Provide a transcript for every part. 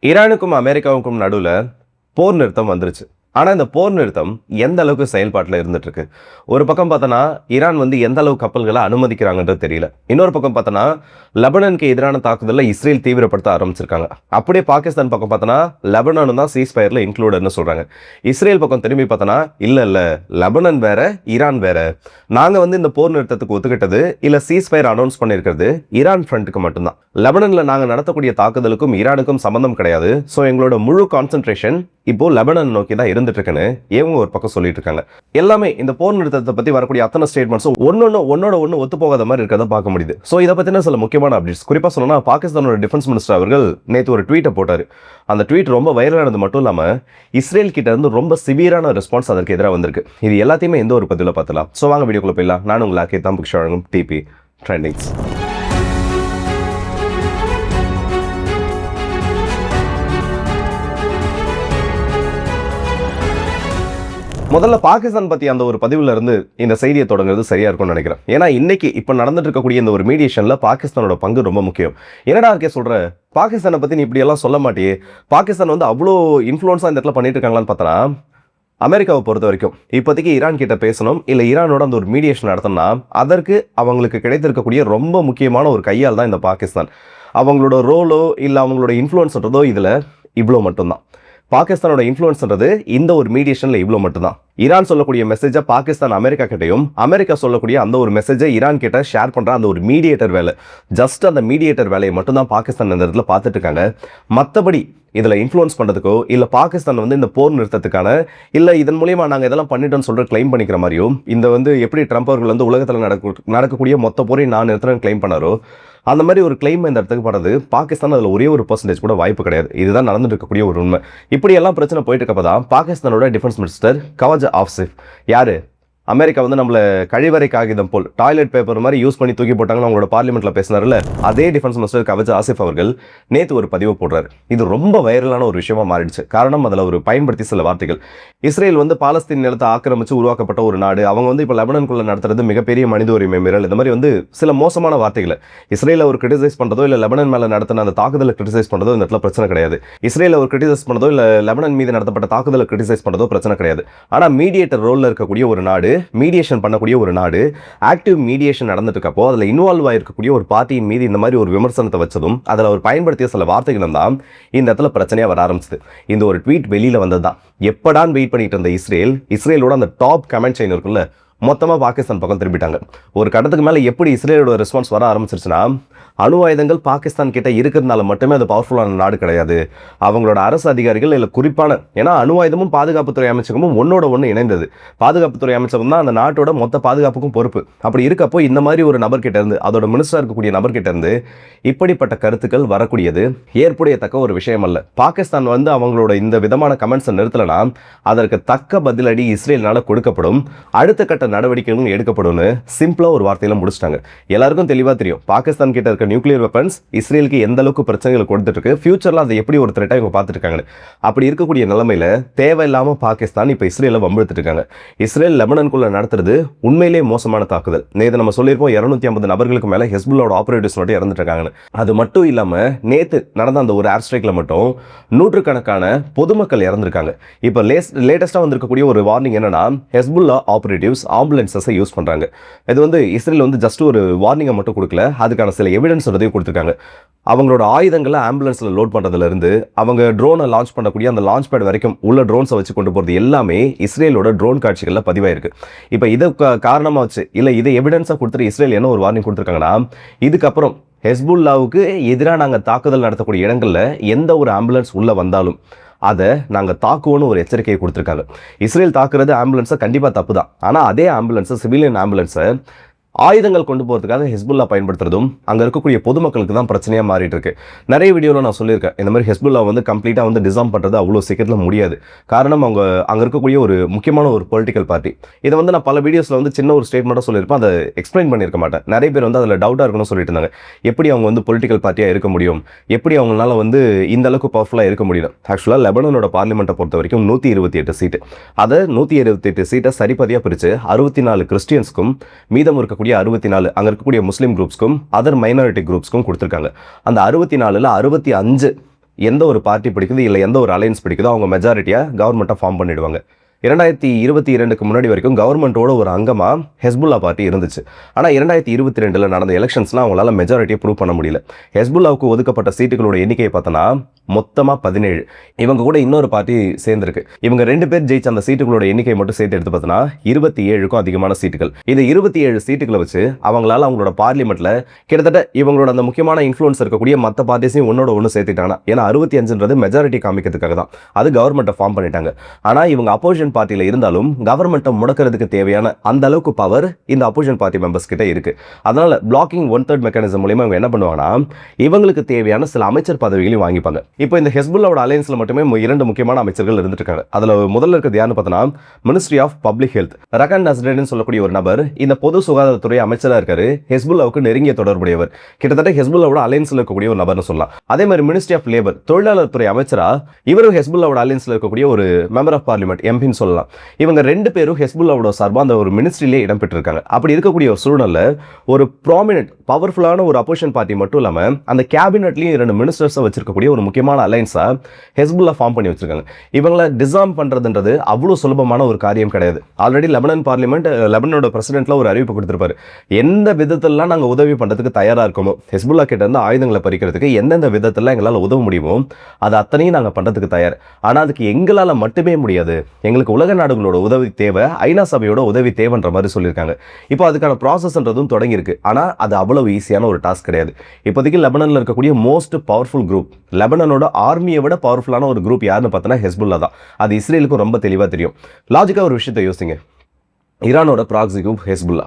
ஈரானுக்கும் அமெரிக்காவுக்கும் நடுவில் போர் நிறுத்தம் வந்துருச்சு. ஆனால் இந்த போர் நிறுத்தம் எந்த அளவுக்கு செயல்பாட்டில் இருந்துட்டு இருக்கு? ஒரு பக்கம் பார்த்தோன்னா ஈரான் எந்த அளவு கப்பல்களை அனுமதிக்கிறாங்கன்றது தெரியல. இன்னொரு பக்கம் பார்த்தோன்னா லெபனனுக்கு எதிரான தாக்குதலில் இஸ்ரேல் தீவிரப்படுத்த ஆரம்பிச்சிருக்காங்க. அப்படியே பாகிஸ்தான் பக்கம் பார்த்தோன்னா லெபனானும் தான் சீஸ்ஃபயரில் இன்க்ளூடட்னு சொல்கிறாங்க. இஸ்ரேல் பக்கம் திரும்பி பார்த்தோன்னா இல்லை லெபனன் வேற ஈரான் வேற, நாங்கள் இந்த போர் நிறுத்தத்துக்கு ஒத்துக்கிட்டது இல்லை சீஸ்ஃபயர் அனௌன்ஸ் பண்ணியிருக்கிறது ஈரான் ஃப்ரண்ட்டுக்கு மட்டும்தான். லெபனனில் நாங்கள் நடத்தக்கூடிய தாக்குதலுக்கும் ஈரானுக்கும் சம்பந்தம் கிடையாது. ஸோ எங்களோட முழு கான்சென்ட்ரேஷன் இப்போ லெபனன் நோக்கி தான் இருந்துட்டு இருக்குன்னு இவங்க ஒரு பக்கம் சொல்லிட்டு இருக்காங்க. எல்லாமே இந்த போர் நிறுத்தத்தை பற்றி வரக்கூடிய அத்தனை ஸ்டேட்மெண்ட்ஸும் ஒன்னோட ஒன்று ஒத்து போகாத மாதிரி இருக்கிறத பார்க்க முடியுது. ஸோ இதை பற்றின சில முக்கியமான அப்டேட்ஸ் குறிப்பாக சொல்லணும்னா, பாகிஸ்தானோட டிஃபென்ஸ் மினிஸ்டர் அவர்கள் நேற்று ஒரு ட்வீட்டை போட்டார். அந்த ட்வீட் ரொம்ப வைரலானது மட்டும் இல்லாமல் இஸ்ரேல் கிட்ட இருந்து ரொம்ப சிவியரான ரெஸ்பான்ஸ் அதற்கு எதிராக வந்திருக்கு. இது எல்லாத்தையுமே எந்த ஒரு பதிவில் பார்த்துலாம். ஸோ வாங்க வீடியோக்குள்ள போயிடலாம். நான் உங்கள் ஆக்கே தான் புக்ஷா வழங்கும் டிபி ட்ரெண்டிங்ஸ். முதல்ல பாகிஸ்தான் பற்றி அந்த ஒரு பதிவில் இருந்து இந்த செய்தியை தொடங்குறது சரியா இருக்கும்னு நினைக்கிறேன். ஏன்னா இன்னைக்கு இப்போ நடந்துட்டு இருக்கக்கூடிய இந்த ஒரு மீடியேஷனில் பாகிஸ்தானோட பங்கு ரொம்ப முக்கியம். என்னடா இருக்கே சொல்ற, பாகிஸ்தானை பற்றி நீ இப்படி எல்லாம் சொல்ல மாட்டியே, பாகிஸ்தான் அவ்வளோ இன்ஃப்ளூயன்ஸாக இந்த இடத்துல பண்ணிட்டு இருக்காங்களான்னு பார்த்தனா, அமெரிக்காவை பொறுத்த வரைக்கும் இப்போதைக்கு ஈரான் கிட்ட பேசணும் இல்லை ஈரானோட அந்த ஒரு மீடியேஷன் நடத்தணும்னா அதற்கு அவங்களுக்கு கிடைத்திருக்கக்கூடிய ரொம்ப முக்கியமான ஒரு கையால் தான் இந்த பாகிஸ்தான். அவங்களோட ரோலோ இல்லை அவங்களோட இன்ஃப்ளூயன்ஸ்ன்றதோ இதில் இவ்வளோ மட்டும்தான். பாகிஸ்தானோட இன்ஃப்ளூயன்ஸ்ன்றது இந்த ஒரு மீடியேஷனில் இவ்வளோ மட்டும்தான். ஈரான் சொல்லக்கூடிய மெசேஜை பாகிஸ்தான் அமெரிக்கா கிட்டையும், அமெரிக்கா சொல்லக்கூடிய அந்த ஒரு மெசேஜை ஈரான் கிட்ட ஷேர் பண்ணுற அந்த ஒரு மீடியேட்டர் வேலை, ஜஸ்ட் அந்த மீடியேட்டர் வேலையை மட்டும்தான் பாகிஸ்தான் இந்த இடத்துல பார்த்துட்டு இருக்காங்க. மற்றபடி இதில் இன்ஃப்ளூயன்ஸ் பண்ணுறதுக்கோ இல்லை பாகிஸ்தான் இந்த போர் நிறுத்தத்துக்கான இல்லை இதன் மூலியமாக நாங்கள் இதெல்லாம் பண்ணிட்டோன்னு சொல்கிற கிளைம் பண்ணிக்கிற மாதிரியும், இந்த எப்படி ட்ரம்ப் அவர்கள் உலகத்தில் நடக்கக்கூடிய மொத்த போரையும் நான் நிறுத்துறேன்னு கிளைம் பண்ணாரோ அந்த மாதிரி ஒரு கிளைம் இந்த இடத்துக்கு படுறது பாகிஸ்தான் அதில் ஒரே ஒரு % கூட வாய்ப்பு கிடையாது. இதுதான் நடந்துட்டு இருக்கக்கூடிய ஒரு உண்மை. இப்படியெல்லாம் பிரச்சனை போயிட்டு இருக்கப்போ தான் பாகிஸ்தானோட டிஃபென்ஸ் மினிஸ்டர் கவாஜா ஆசிஃப், யாரு அமெரிக்கா நம்மளை கழிவறை காகிதம் போல் டாய்லெட் பேப்பர் மாதிரி யூஸ் பண்ணி தூக்கி போட்டாங்கன்னு அவங்களோட பார்லிமெண்ட்ல பேசினார்ல, அதே டிஃபென்ஸ் மினிஸ்டர் கவாஜா ஆசிஃப் அவர்கள் நேற்று ஒரு பதிவு போடுறாரு. இது ரொம்ப வைரலான ஒரு விஷயமா மாறிடுச்சு. காரணம் அதில் ஒரு பயன்படுத்தி சில வார்த்தைகள், இஸ்ரேல் பாலஸ்தீன் நிலத்தை ஆக்கிரமிச்சு உருவாக்கப்பட்ட ஒரு நாடு, அவங்க இப்போ லெபனனுக்குள்ள நடத்துறது மிகப்பெரிய மனித உரிமை மீறல், இந்த மாதிரி சில மோசமான வார்த்தைகளை இஸ்ரேலை ஒரு கிரிட்டிசைஸ் பண்ணுறதோ இல்லை லெபனன் மேலே நடத்தின அந்த தாக்குதலை கிரிட்டிசைஸ் பண்ணுறதோ இந்த இடத்துல பிரச்சனை கிடையாது. இஸ்ரேலை ஒரு கிரிட்டிசைஸ் பண்ணுறதோ இல்லை லெபனன் மீது நடத்தப்பட்ட தாக்குதலை கிரிட்டிசைஸ் பண்ணுறதோ பிரச்சனை கிடையாது. ஆனால் மீடியேட்டர் ரோலில் இருக்கக்கூடிய ஒரு நாடு, மீடியேஷன் பண்ணக்கூடிய ஒரு நாடு, ஆக்டிவ் மீடியேஷன் நடந்துட்டு இருக்கப்போ அதில் இன்வால்வ் ஆகிருக்கக்கூடிய ஒரு பார்ட்டியின் மீது இந்த மாதிரி ஒரு விமர்சனத்தை வச்சதும் அதில் அவர் பயன்படுத்திய சில வார்த்தைகள் தான் இந்த இடத்துல பிரச்சனையாக வர ஆரம்பிச்சது. இந்த ஒரு ட்வீட் வெளியில் வந்தது தான். எப்படான்னு வெயிட் பண்ணிட்டு இருந்த இஸ்ரேலோட அந்த டாப் கமெண்ட் செயின் இருக்குல்ல, மொத்தமாக பாகிஸ்தான் பக்கம் திரும்பிட்டாங்க. ஒரு கட்டத்துக்கு மேலே எப்படி இஸ்ரேலோட ரெஸ்பான்ஸ் வர ஆரம்பிச்சிருச்சுன்னா, அணு ஆயுதங்கள் பாகிஸ்தான் கிட்ட இருக்கிறதுனால மட்டுமே அது பவர்ஃபுல்லான நாடு கிடையாது, அவங்களோட அரசு அதிகாரிகள் இல்லை குறிப்பான, ஏன்னா அணு ஆயுதமும் பாதுகாப்புத்துறை அமைச்சகமும் ஒன்று இணைந்தது. பாதுகாப்புத்துறை அமைச்சகம் தான் அந்த நாட்டோட மொத்த பாதுகாப்புக்கும் பொறுப்பு. அப்படி இருக்கப்போ இந்த மாதிரி ஒரு நபர் கிட்ட இருந்து, அதோட மினிஸ்டராக இருக்கக்கூடிய நபர் கிட்ட இருந்து இப்படிப்பட்ட கருத்துக்கள் வரக்கூடியது ஏற்புடையத்தக்க ஒரு விஷயம் அல்ல. பாகிஸ்தான் அவங்களோட இந்த விதமான கமெண்ட்ஸை நிறுத்தலைன்னா அதற்கு தக்க பதிலடி இஸ்ரேல்னால கொடுக்கப்படும், அடுத்த கட்ட நடவடிக்கைகளும் எடுக்கப்படும். சிம்பிளா ஒரு வார்த்தையில முடிச்சிட்டாங்க. எல்லாருக்கும் தெளிவா தெரியும் பாகிஸ்தான் கிட்ட இருக்க நியூக்ளியர் வெப்பன்ஸ் இஸ்ரேலுக்கு எந்த அளவுக்கு பிரச்சனைகளை கொடுத்துட்டு இருக்கு, ஃபியூச்சர்ல அதை எப்படி ஒரு த்ரெட்டா இவங்க பார்த்துட்டு இருக்காங்க. அப்படி இருக்கக்கூடிய நிலைமையில தேவையில்லாம பாகிஸ்தான் இப்ப இஸ்ரேலை வம்பிழுத்துட்டு இருக்காங்க. இஸ்ரேல் லெபனனுக்குள்ள நடத்துறது உண்மையிலேயே மோசமான தாக்குதல். நேற்று நம்ம சொல்லியிருப்போம் 250 நபர்களுக்கு மேல ஹெஸ்புல்லாவோட ஆபரேட்டர்ஸ் மட்டும் இறந்துட்டு இருக்காங்க. அது மட்டும் இல்லாம நேற்று நடந்த அந்த ஒரு ஏர் ஸ்ட்ரைக்ல மட்டும் நூற்றுக்கணக்கான பொதுமக்கள் இறந்திருக்காங்க. இப்ப லேட்டஸ்டா வந்திருக்கக்கூடிய ஒரு வார்னிங் என்னன்னா, ஹெஸ்புல்லா ஆபரேட்டிவ்ஸ் ஆம்புலன்ஸை யூஸ் பண்றாங்க. இது இஸ்ரேல் ஜஸ்ட் ஒரு வார்னிங்கை மட்டும் கொடுக்கல, அதுக்கான சில எவிடன்ஸ் கொடுத்திருக்காங்க. அவங்களோட ஆயுதங்களை ஆம்புலன்ஸ்ல லோட் பண்றதுல இருந்து அவங்க ட்ரோனை லான்ச் பண்ணக்கூடிய அந்த லான்ச் பேட் வரைக்கும் உள்ள ட்ரோன்ஸை வச்சு கொண்டு போறது எல்லாமே இஸ்ரேலோட ட்ரோன் காட்சிகள்ல பதிவாயிருக்கு. இப்போ இதை காரணமா வச்சு இல்லை இதை எவிடன்ஸா கொடுத்துட்டு இஸ்ரேல் என்ன ஒரு வார்னிங் கொடுத்திருக்காங்கன்னா, இதுக்கப்புறம் ஹெஸ்புல்லாவுக்கு எதிராக நாங்கள் தாக்குதல் நடத்தக்கூடிய இடங்கள்ல எந்த ஒரு ஆம்புலன்ஸ் உள்ள வந்தாலும் அதை நாங்கள் தாக்குவோன்னு ஒரு எச்சரிக்கையை கொடுத்துருக்காங்க. இஸ்ரேல் தாக்குறது ஆம்புலன்ஸை கண்டிப்பாக தப்பு தான். ஆனால் அதே ஆம்புலன்ஸை, சிவிலியன் ஆம்புலன்ஸை ஆயுதங்கள் கொண்டு போகிறதுக்காக ஹெஸ்புல்லா பயன்படுத்துறதும் அங்கே இருக்கக்கூடிய பொதுமக்களுக்கு தான் பிரச்சனையாக மாறிட்டு இருக்கு. நிறைய வீடியோவில் நான் சொல்லியிருக்கேன், இந்த மாதிரி ஹெஸ்புல்லா கம்ப்ளீட்டாக டிசாம் பண்ணுறது அவ்வளோ சீக்கிரத்தில் முடியாது. காரணம் அவங்க அங்கே இருக்கக்கூடிய ஒரு முக்கியமான ஒரு பொலிட்டிக்கல் பார்ட்டி. இதை நான் பல வீடியோஸில் சின்ன ஒரு ஸ்டேட்மெண்ட்டாக சொல்லியிருப்பேன், அதை எக்ஸ்பிளைன் பண்ணியிருக்க மாட்டேன். நிறைய பேர் அதில் டவுட்டாக இருக்குன்னு சொல்லிட்டு இருந்தாங்க. எப்படி அவங்க பொலிட்டிக்கல் பார்ட்டியாக இருக்க முடியும், எப்படி அவங்களால இந்த அளவுக்கு பவர்ஃபுல்லாக இருக்க முடியும். ஆக்சுவலாக லெபனனோட பார்லிமெண்ட்டை பொறுத்த வரைக்கும் 128 சீட்டு, அதை 128 சீட்டை சரிபதியாக பிரித்து 64 கிறிஸ்டியன்ஸ்க்கும் மீதம் இருக்கக்கூடிய 64 அங்க இருக்கக்கூடிய முஸ்லிம் குரூப்ஸ்க்கும் அதர் மைனாரிட்டி குரூப்ஸ்க்கும் கொடுத்திருக்காங்க. அந்த 64ல 65 எந்த ஒரு பார்ட்டி பிடிக்குது இல்லை எந்த ஒரு அலையன்ஸ் பிடிக்குதோ அவங்க மெஜாரிட்டியாக கவர்மெண்ட்டை ஃபார்ம் பண்ணிடுவாங்க. 2022க்கு முன்னாடி வரைக்கும் கவர்மெண்ட்டோட ஒரு அங்கமாக ஹெஸ்புல்லா பார்ட்டி இருந்துச்சு. ஆனால் 2022 நடந்த எலெக்ஷன்ஸ்லாம் அவங்களால மெஜாரிட்டியை ப்ரூவ் பண்ண முடியல. ஹெஸ்புல்லாவுக்கு ஒதுக்கப்பட்ட சீட்டுகளோட எண்ணிக்கையை பார்த்தோன்னா மொத்தமாக 17. இவங்க கூட இன்னொரு பார்ட்டி சேர்ந்துருக்கு. இவங்க 2 பேர் ஜெயிச்ச அந்த சீட்டுகளோட எண்ணிக்கை மட்டும் சேர்த்து எடுத்து பார்த்தோன்னா 27க்கும் அதிகமான சீட்டுகள். இது 27 சீட்டுகளை வச்சு அவங்களால அவங்களோட பார்லிமெண்ட்ல கிட்டத்தட்ட இவங்களோட அந்த முக்கியமான இன்ஃப்ளூயன்ஸ் இருக்கக்கூடிய மற்ற பார்ட்டிஸையும் ஒன்னோட ஒன்று சேர்த்துட்டாங்கன்னா, ஏன்னா 65ன்றது மெஜாரிட்டி காமிக்கிறதுக்காக தான் அது கவர்மெண்ட்டை ஃபார்ம் பண்ணிட்டாங்க. ஆனால் இவங்க அப்போசிஷன் பார்ட்டியில் இருந்தாலும் கவர்மெண்ட்டை முடக்கிறதுக்கு தேவையான அந்த அளவுக்கு பவர் இந்த அப்போசிஷன் பார்ட்டி மெம்பர்ஸ் கிட்ட இருக்கு. அதனால பிளாக்கிங் 1/3 மெக்கானிசம் மூலமா இவங்க என்ன பண்ணுவாங்கன்னா இவங்களுக்கு தேவையான சில அமைச்சர் பதவிகளையும் வாங்கிப்பாங்க. இப்போ இந்த ஹெஸ்புல்லாவோட அலையன்ஸ்ல மட்டுமே 2 முக்கியமான அமைச்சர்கள் இருந்துட்டு இருக்காங்க. அதுல முதல்ல இருக்கிறது யாருன்னு பார்த்தோன்னா மினிஸ்ட்ரி ஆஃப் பப்ளிக் ஹெல்த். ரகன் நஸ்ரேடின்னு சொல்லக்கூடிய ஒரு நபர் இந்த பொது சுகாதாரத்துறை அமைச்சராக இருக்காரு. ஹெஸ்புல்லாவுக்கு நெருங்கிய தொடர்புடையவர். கிட்டத்தட்ட ஹெஸ்புல்லாவோட அலையன்ஸ்ல இருக்கக்கூடிய ஒரு நபர்னு சொல்லலாம். அதே மாதிரி மினிஸ்ட்ரி ஆஃப் லேபர் தொழிலாளர் துறை அமைச்சரா இவரும் ஹெஸ்புல்லாவோட அலையன்ஸ்ல இருக்கக்கூடிய ஒரு மெம்பர் ஆஃப் பார்லிமெண்ட் எம்பின்னு சொல்லலாம். இவங்க 2 பேரும் ஹெஸ்புல்லாவோட சார்பா அந்த ஒரு மினிஸ்ட்ரியிலே இடம் பெற்றிருக்காங்க. அப்படி இருக்கக்கூடிய ஒரு சூழ்நிலை ஒரு ப்ராமினென்ட் பவர்ஃபுல்லான ஒரு அப்போசிஷன் பார்ட்டி மட்டும் இல்லாம அந்த கேபினெட்லயும் 2 மினிஸ்டர்ஸை வச்சிருக்கக்கூடிய ஒரு முக்கியமான அலைன்ஸா ஹெஸ்புல்லா ஃபார்ம் பண்ணி வச்சிருக்காங்க. இவங்களை டிசார்ம் பண்றதுன்றது அவ்வளவு சுலபமான ஒரு காரியம் கிடையாது. ஆல்ரெடி லெபனான் பார்லிமெண்ட் லெபனானோட பிரசிடென்ட்ல ஒரு அறிவிப்பு கொடுத்திருப்பாரு. எந்த விதத்திலலாம் நாங்கள் உதவி பண்றதுக்கு தயாரா இருக்கோமோ, ஹெஸ்புல்லா கிட்ட இருந்து ஆயுதங்களை பறிக்கிறதுக்கு எந்தெந்த விதத்துல எங்களால் உதவ முடியுமோ அது அத்தனையும் நாங்கள் பண்றதுக்கு தயார். ஆனா அதுக்கு எங்களால மட்டுமே முடியாது. எங்களுக்கு உலக நாடுகளோட உதவி தேவை, ஐநா சபையோட உதவி தேவைன்ற மாதிரி சொல்லியிருக்காங்க. இப்போ அதுக்கான ப்ராசஸ்ன்றதும் தொடங்கியிருக்கு. ஆனா அது அவ்வளவு ஈஸியான ஒரு டாஸ்க் கிடையாது. இப்போதைக்கு லெபனான்ல இருக்கக்கூடிய மோஸ்ட் பவர்ஃபுல் குரூப், லெபனானோட ஆர்மியை விட பவர்ஃபுல்லான ஒரு குரூப் யாருன்னு பார்த்தோன்னா ஹெஸ்புல்லா தான். அது இஸ்ரேலுக்கும் ரொம்ப தெளிவாக தெரியும். லாஜிக்கா ஒரு விஷயத்தை யோசிங்க. ஈரானோட ப்ராக்ஸி குரூப் ஹெஸ்புல்லா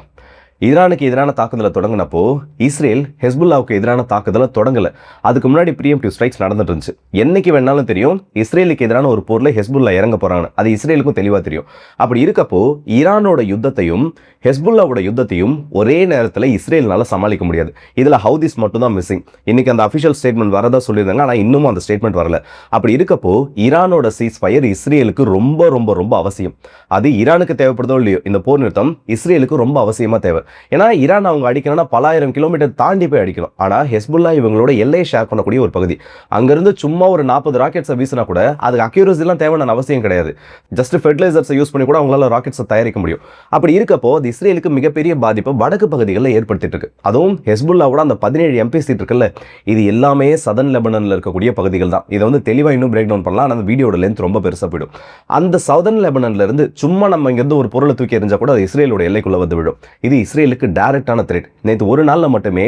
ஈரானுக்கு எதிரான தாக்குதலை தொடங்கினப்போ இஸ்ரேல் ஹெஸ்புல்லாவுக்கு எதிரான தாக்குதலை தொடங்கல. அதுக்கு முன்னாடி ப்ரீஎம்ப்டிவ் ஸ்ட்ரைக்ஸ் நடந்துட்டு இருந்துச்சு. என்னைக்கு வேணாலும் தெரியும் இஸ்ரேலுக்கு எதிரான ஒரு போர்ல ஹெஸ்புல்லா இறங்க போறாங்க. அது இஸ்ரேலுக்கும் தெளிவா தெரியும். அப்படி இருக்கப்போ ஈரானோட யுத்தத்தையும் ஹெஸ்புல்லாவோட யுத்தத்தையும் ஒரே நேரத்தில் இஸ்ரேல்னால சமாளிக்க முடியாது. இதுல ஹவுதிஸ் மட்டும் தான் மிஸ்ஸிங். இன்னைக்கு அந்த அஃபிஷியல் ஸ்டேட்மெண்ட் வரதா சொல்லியிருந்தாங்க. ஆனா இன்னும் அந்த ஸ்டேட்மெண்ட் வரல. அப்படி இருக்கப்போ ஈரானோட சீஸ் ஃபயர் இஸ்ரேலுக்கு ரொம்ப ரொம்ப ரொம்ப அவசியம். அது ஈரானுக்கு தேவைப்படுதோ இல்லையோ, இந்த போர் நிறுத்தம் இஸ்ரேலுக்கு ரொம்ப அவசியமா தேவை. ஏன்னா ஈரான் அவங்க அடிக்கணும்னா பல ஆயிரம் கிலோமீட்டர் தாண்டி போய் அடிக்கணும். ஆனா ஹெஸ்புல்லா இவங்களோட எல்லையை ஷேர் பண்ணக்கூடிய ஒரு பகுதி. அங்கிருந்து சும்மா ஒரு 40 ராக்கெட்ஸை வீசினா கூட அதுக்கு அக்யூரஸிலாம் தேவையான அவசியம் கிடையாது. ஜஸ்ட் ஃபெர்டிலைசர்ஸை யூஸ் பண்ணி கூட அவங்களால ராக்கெட்ஸை தயாரிக்க முடியும். அப்படி இருக்கப்போ அது இஸ்ரேலுக்கு மிகப்பெரிய பாதிப்பை வடக்கு பகுதிகளில் ஏற்படுத்திட்டு இருக்கு. அதுவும் ஹெஸ்புல்லாவோட அந்த 17 எம்பி சீட் இருக்குல்ல, இது எல்லாமே சதர்ன் லெபனான்ல இருக்கக்கூடிய பகுதிகள் தான். இதை வந்து தெளிவாக இன்னும் பிரேக் டவுன் பண்ணலாம். அந்த வீடியோட லென்த் ரொம்ப பெருசாக போயிடும். அந்த சதர்ன் லெபனான்ல இருந்து சும்மா நம்ம இங்கிருந்து ஒரு பொருளை தூக்கி எறிஞ்சா கூட அது இஸ்ரேலோட எல்லைக்குள்ள வந்து விடும். இது இஸ்ரேலுக்கு டைரக்டான த்ரெட். நேற்று ஒரு நாள்ல மட்டுமே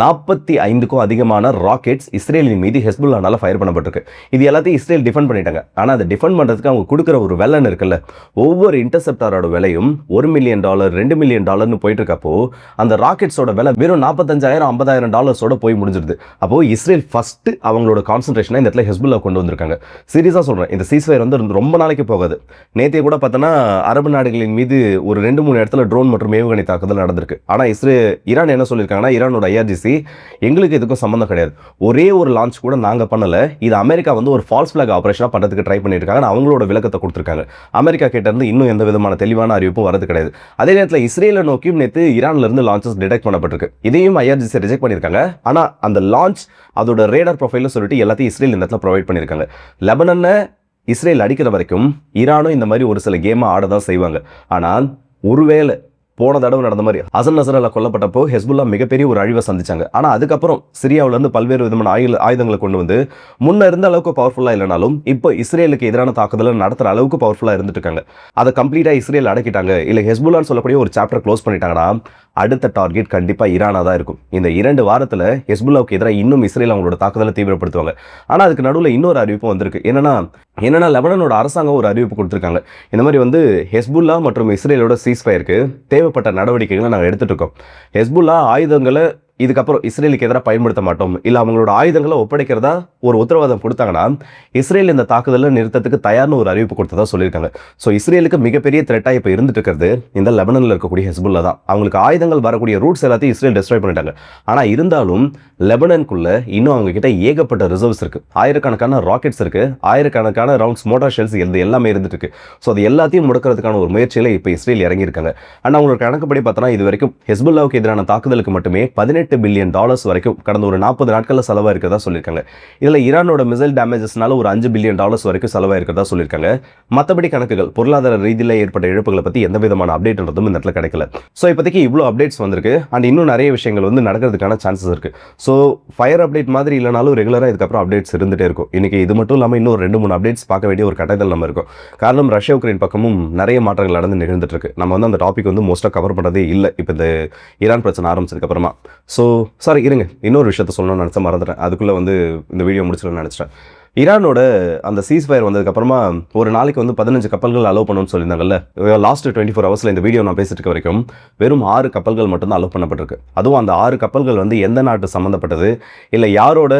45க்கும் அதிகமான ராக்கெட்ஸ் இஸ்ரேலின் மீது ஹெஸ்புல்லானால ஃபயர் பண்ணப்பட்டிருக்கு. இது எல்லாத்தையும் இஸ்ரேல் டிஃபெண்ட் பண்ணிட்டாங்க. ஆனால் அதை டிஃபெண்ட் பண்றதுக்கு அவங்க கொடுக்குற ஒரு வெள்ளன் இருக்குல்ல, ஒவ்வொரு இன்டர்செப்டாரோட விலையும் $1 மில்லியன் $2 மில்லியன் போயிட்டு இருக்கப்போ அந்த ராக்கெட்ஸோட விலை வெறும் $45,000 $50,000 போய் முடிஞ்சிருது. அப்போ இஸ்ரேல் ஃபர்ஸ்ட் அவங்களோட கான்சென்ட்ரேஷனை இந்த இடத்துல ஹெஸ்புல்லா கொண்டு வந்திருக்காங்க. சீரியஸா சொல்றேன், இந்த சீஸ்ஃபயர் வந்து ரொம்ப நாளைக்கு போகாது. நேற்று கூட பார்த்தோன்னா அரபு நாடுகளின் மீது ஒரு 2-3 இடத்துல ட்ரோன் மற்றும் ஏவுகணை தாக்குதல் நடந்திருக்கு. ஆனா ஈரான் என்ன சொல்லியிருக்காங்கன்னா, ஈரானோட ஐஆர்ஜிசி எங்களுக்கு இதுக்கும் சம்பந்தம் கிடையாது, ஒரே ஒரு லான்ச் கூட நாங்க பண்ணல, இது அமெரிக்கா வந்து ஒரு ஃபால்ஸ் ஃபிளாக் ஆபரேஷனா பண்றதுக்கு ட்ரை பண்ணிருக்காங்க. அவங்களோட விளக்கத்தை கொடுத்திருக்காங்க. அமெரிக்கா கிட்ட இருந்து இன்னும் எந்த விதமான தெளிவான அறிவிப்பும் வரது கிடையாது. அதே நேரத்தில் இஸ்ரேலை நோக்கியும் நேற்று ஈரான்ல இருந்து லான்ச்சஸ் டிடெக்ட் பண்ணப்பட்டிருக்கு. இதையும் ஐஆர்ஜிசி ரிஜெக்ட் பண்ணிருக்காங்க. ஆனா அந்த லான்ச் அதோட ரேடார் ப்ரொஃபைல் சொல்லிட்டு எல்லாத்தையும் இஸ்ரேல் இந்த இடத்துல ப்ரொவைட் பண்ணிருக்காங்க. லெபனானை இஸ்ரேல் அடிக்கிற வரைக்கும் ஈரானும் இந்த மாதிரி ஒரு சில கேமை ஆட தான் செய்வாங்க. ஆனால் ஒருவேளை போன தடவை நடந்த மாதிரி ஹசன் நஸ்ரல்லா கொல்லப்பட்டப்போ ஹெஸ்புல்லா மிகப்பெரிய ஒரு அழிவை சந்திச்சாங்க. ஆனால் அதுக்கப்புறம் சிரியாவில இருந்து பல்வேறு விதமான ஆயுதங்களை கொண்டு வந்து முன்ன இருந்த அளவுக்கு பவர்ஃபுல்லா இல்லைனாலும் இப்போ இஸ்ரேலுக்கு எதிரான தாக்குதலை நடத்துற அளவுக்கு பவர்ஃபுல்லா இருந்துட்டு இருக்காங்க. அதை கம்ப்ளீட்டா இஸ்ரேல் அடக்கிட்டாங்க, இல்லை ஹெஸ்புல்லான்னு சொல்லக்கூடிய ஒரு சாப்டர் க்ளோஸ் பண்ணிட்டாங்கன்னா அடுத்த டார்கெட் கண்டிப்பா ஈரானா தான் இருக்கும். இந்த 2 வாரத்தில் ஹெஸ்புல்லாவுக்கு எதிராக இன்னும் இஸ்ரேல் அவங்களோட தாக்குதலை தீவிரப்படுத்துவாங்க. ஆனால் அதுக்கு நடுவில் இன்னொரு அறிவிப்பு வந்திருக்கு. என்னன்னா லெபனானோட அரசாங்கம் ஒரு அறிவிப்பு கொடுத்துருக்காங்க. இந்த மாதிரி வந்து ஹெஸ்புல்லா மற்றும் இஸ்ரேலோட சீஸ்ஃபயருக்கு தேவைப்பட்ட நடவடிக்கைகளை நாங்கள் எடுத்துட்டு இருக்கோம். ஹெஸ்புல்லா ஆயுதங்களை இதுக்கப்புறம் இஸ்ரேலுக்கு எதிராக பயன்படுத்த மாட்டோம், இல்லை அவங்களோட ஆயுதங்களை ஒப்படைக்கிறதா ஒரு உத்தரவாதம் கொடுத்தாங்கன்னா இஸ்ரேல் இந்த தாக்குதலை நிறுத்தத்துக்கு தயார்னு ஒரு அறிவிப்பு கொடுத்ததா சொல்லியிருக்காங்க. ஸோ இஸ்ரேலுக்கு மிகப்பெரிய த்ரெட்டா இப்போ இருந்துட்டு இருக்கிறது இந்த லெபனான்ல இருக்கக்கூடிய ஹெஸ்புல்லா தான். அவங்களுக்கு ஆயுதங்கள் வரக்கூடிய ரூட்ஸ் எல்லாத்தையும் இஸ்ரேல் டெஸ்ட்ராய் பண்ணிட்டாங்க. ஆனால் இருந்தாலும் லெபனானுக்குள்ள இன்னும் அவங்க கிட்ட ஏகப்பட்ட ரிசர்வ்ஸ் இருக்கு, ஆயிரக்கணக்கான ராக்கெட்ஸ் இருக்கு, ஆயிரக்கணக்கான ரவுண்ட்ஸ் மோட்டார் ஷெல்ஸ் எல்லாமே இருந்துட்டு இருக்கு. ஸோ அது எல்லாத்தையும் முடக்கிறதுக்கான ஒரு முயற்சியில இப்போ இஸ்ரேல் இறங்கியிருக்காங்க. ஆனால் அவங்களோட கணக்குப்படி பார்த்தோன்னா இது வரைக்கும் ஹெஸ்புல்லாவுக்கு எதிரான தாக்குதலுக்கு மட்டுமே 18 $18 பில்லியன் வரைக்கும் கடந்த ஒரு 40 நாட்களில் செலவாக இருக்கிறதா சொல்லியிருக்காங்க. இதில் ஈரானோட மிசைல் டேமேஜஸ்னால ஒரு $5 பில்லியன் வரைக்கும் செலவாக இருக்கிறதா சொல்லியிருக்காங்க. மற்றபடி கணக்குகள் பொருளாதார ரீதியில் ஏற்பட்ட இழப்புகளை பற்றி எந்த விதமான அப்டேட்ன்றதும் இந்த இடத்துல கிடைக்கல. ஸோ இப்போதைக்கு இவ்வளோ அப்டேட்ஸ் வந்திருக்கு. அண்ட் இன்னும் நிறைய விஷயங்கள் வந்து நடக்கிறதுக்கான சான்சஸ் இருக்குது. ஸோ ஃபயர் அப்டேட் மாதிரி இல்லைனாலும் ரெகுலராக இதுக்கப்புறம் அப்டேட்ஸ் இருந்துகிட்டே இருக்கும். இன்றைக்கி இது மட்டும் இல்லாமல் இன்னும் 2-3 அப்டேட்ஸ் பார்க்க வேண்டிய ஒரு கட்டத்தில் நம்ம இருக்கும். காரணம் ரஷ்யா உக்ரைன் பக்கமும் நிறைய மாற்றங்கள் நடந்து நிகழ்ந்துட்டு இருக்கு. நம்ம வந்து அந்த டாபிக் வந்து மோஸ்ட்டாக கவர் பண்ணுறதே இல்லை இப்போ இந்த ஈரான் பிரச்சனை ஆரம்பிச்சதுக்கு அப்புறமா. ஸோ சாரி இருங்க, இன்னொரு விஷயத்த சொல்லணும்னு நினச்சா மறந்துட்டேன். அதுக்குள்ளே வந்து இந்த வீடியோ முடிச்சிடணும்னு நினச்சிட்டேன். ஈரானோட அந்த சீஸ் ஃபயர் வந்ததுக்கப்புறமா ஒரு நாளைக்கு வந்து 15 கப்பல்கள் அலோவ் பண்ணணும்னு சொல்லியிருந்தாங்கல்ல. லாஸ்ட் 24 ஹவர்ஸில் இந்த வீடியோ நான் பேசிட்டு இருக்க வரைக்கும் வெறும் 6 கப்பல்கள் மட்டும்தான் அலோவ் பண்ணப்பட்டிருக்கு. அதுவும் அந்த 6 கப்பல்கள் வந்து எந்த நாட்டு சம்மந்தப்பட்டது இல்லை யாரோட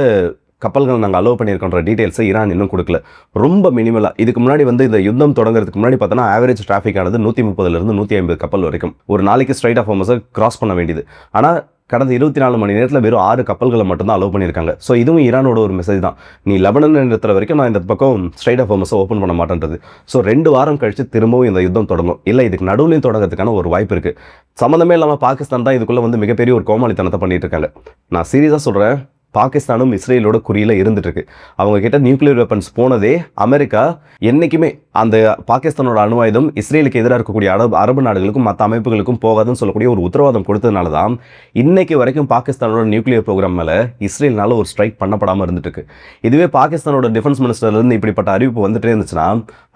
கப்பல்கள் நாங்கள் அலோவ் பண்ணியிருக்கோன்ற டீட்டெயில்ஸை ஈரான் இன்னும் கொடுக்கல. ரொம்ப மினிமலாக. இதுக்கு முன்னாடி வந்து இந்த யுத்தம் தொடங்குறதுக்கு முன்னாடி பார்த்தோன்னா ஆவரேஜ் டிராஃபிக் ஆனது 130லேருந்து 150 கப்பல் வரைக்கும் ஒரு நாளைக்கு ஸ்ட்ரைட் ஆஃப் ஹார்மஸை கிராஸ் பண்ண வேண்டியது. ஆனால் கடந்த 24 மணி நேரத்தில் வெறும் 6 கப்பல்களை மட்டும்தான் அலோவ் பண்ணியிருக்காங்க. ஸோ இதுவும் ஈரானோட ஒரு மெசேஜ் தான். நீ லெபனன் நிறுத்துற வரைக்கும் நான் இந்த பக்கம் ஸ்ட்ரைட் ஆஃப் ஹார்மஸை ஓப்பன் பண்ண மாட்டேன்றது. ஸோ 2 வாரம் கழிச்சு திரும்பவும் இந்த யுத்தம் தொடங்கும். இல்லை இதுக்கு நடுவுலையும் தொடங்கிறதுக்கான ஒரு வாய்ப்பு இருக்குது. சம்மந்தமே இல்லாமல் பாகிஸ்தான் தான் இதுக்குள்ளே வந்து மிகப்பெரிய ஒரு கோமாளித்தனத்தை பண்ணிட்டு இருக்காங்க. நான் சீரியஸாக சொல்கிறேன், பாகிஸ்தானும் இஸ்ரேலோட குறியில் இருந்துட்டு இருக்கு. அவங்க கிட்ட நியூக்ளியர் வெப்பன்ஸ் போனதே அமெரிக்கா என்னைக்குமே அந்த பாகிஸ்தானோட அணு ஆயுதம் இஸ்ரேலுக்கு எதிராக இருக்கக்கூடிய அரபு நாடுகளுக்கும் மற்ற அமைப்புகளுக்கும் போகாதுன்னு சொல்லக்கூடிய ஒரு உத்தரவாதம் கொடுத்ததுனால தான் இன்னைக்கு வரைக்கும் பாகிஸ்தானோட நியூக்ளியர் ப்ரோக்ராம் மேலே இஸ்ரேல்னால ஒரு ஸ்ட்ரைக் பண்ணப்படாமல் இருந்துட்டு இருக்கு. இதுவே பாகிஸ்தானோட டிஃபென்ஸ் மினிஸ்டர்லேருந்து இப்படிப்பட்ட அறிவிப்பு வந்துட்டே இருந்துச்சுன்னா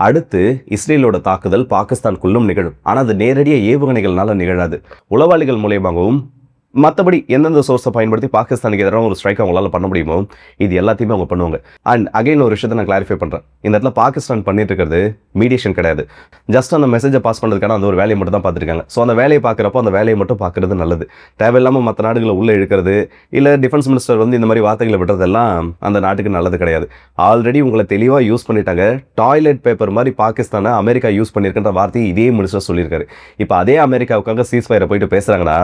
அடுத்து இஸ்ரேலோட தாக்குதல் பாகிஸ்தானுக்குள்ளும் நிகழும். ஆனால் அது நேரடியாக ஏவுகணைகள்னால நிகழாது, உளவாளிகள் மூலியமாகவும் மற்றபடி எந்தெந்த சோர்ஸை பயன்படுத்தி பாகிஸ்தானுக்கு எதிராக ஒரு ஸ்ட்ரைக் அவங்களால பண்ண முடியுமோ இது எல்லாத்தையுமே அவங்க பண்ணுவாங்க. அண்ட் அகைன் ஒரு விஷயத்தை நான் கிளாரிஃபை பண்ணுறேன். இந்த இடத்துல பாகிஸ்தான் பண்ணிட்டு இருக்கிறது மீடியேஷன் கிடையாது. ஜஸ்ட் அந்த மெசேஜை பாஸ் பண்ணுறதுக்கான அந்த ஒரு வேலையை மட்டும் தான் பார்த்துருக்காங்க. ஸோ அந்த வேலையை பார்க்குறப்போ அந்த வேலையை மட்டும் பார்க்குறது நல்லது. தேவையில்லாமல் மற்ற நாடுகளை உள்ளே இழுக்கிறது இல்லை டிஃபென்ஸ் மினிஸ்டர் வந்து இந்த மாதிரி வார்த்தைகளை விடுறதெல்லாம் அந்த நாட்டுக்கு நல்லது கிடையாது. ஆல்ரெடி உங்களை தெளிவாக யூஸ் பண்ணிட்டாங்க. டாய்லெட் பேப்பர் மாதிரி பாகிஸ்தானை அமெரிக்கா யூஸ் பண்ணியிருக்கின்ற வார்த்தையை இதே மினிஸ்டர் சொல்லியிருக்காரு. இப்போ அதே அமெரிக்காவுக்காக சீஸ் ஃபயரை போயிட்டு பேசுகிறாங்கன்னா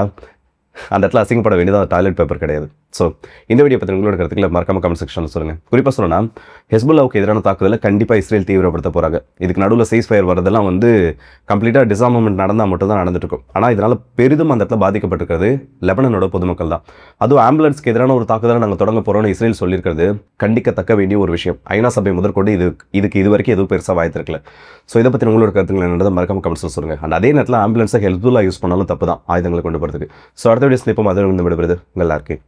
அந்த இடத்துல அசிங்கப்பட வேண்டியது அந்த டாய்லெட் பேப்பர் கிடையாது. ஸோ இந்த வீடியோ பற்றி உங்களோட கருத்துக்களை மறக்காம கமெண்ட் செக்ஷனில் சொல்லுங்கள். குறிப்பாக சொல்லணும்னா ஹெஸ்புல்லாவுக்கு எதிரான தாக்குதலை கண்டிப்பாக இஸ்ரேல் தீவிரப்படுத்த போகிறாங்க. இதுக்கு நடுவில் சீஸ் ஃபயர் வரதெல்லாம் வந்து கம்ப்ளீட்டாக டிசார்மமெண்ட் நடந்தால் மட்டும் தான் நடந்துட்டு இருக்கும். ஆனால் இதனால் பெரிதும் அந்த இடத்துல பாதிக்கப்பட்டிருக்கிறது லெபனனோட பொதுமக்கள் தான். அதுவும் ஆம்புலன்ஸ்க்கு எதிரான ஒரு தாக்குதலை நாங்கள் தொடங்க போகிறோம்னு இஸ்ரேல் சொல்லியிருக்கிறது கண்டிக்கத்தக்க வேண்டிய ஒரு விஷயம். ஐநா சபை முதற்கொண்டு இதுக்கு இது வரைக்கும் எதுவும் பெருசாக வாய்த்திருக்கல. ஸோ இதை பற்றி உங்களோட கருத்துக்கள் என்னன்றதை மறக்காம கமெண்ட்ஸில் சொல்லுங்கள். அண்ட் அதே நேரத்தில் ஆம்புலன்ஸை ஹெல்ப்ஃபுல்லாக யூஸ் பண்ணாலும் தப்பு தான் ஆயுதங்களை கொண்டு போகிறதுக்கு. ஸோ அடுத்த வீடியோஸ் இப்போ மதுரை விடுபடுது உங்கள் எல்லாருக்கும்.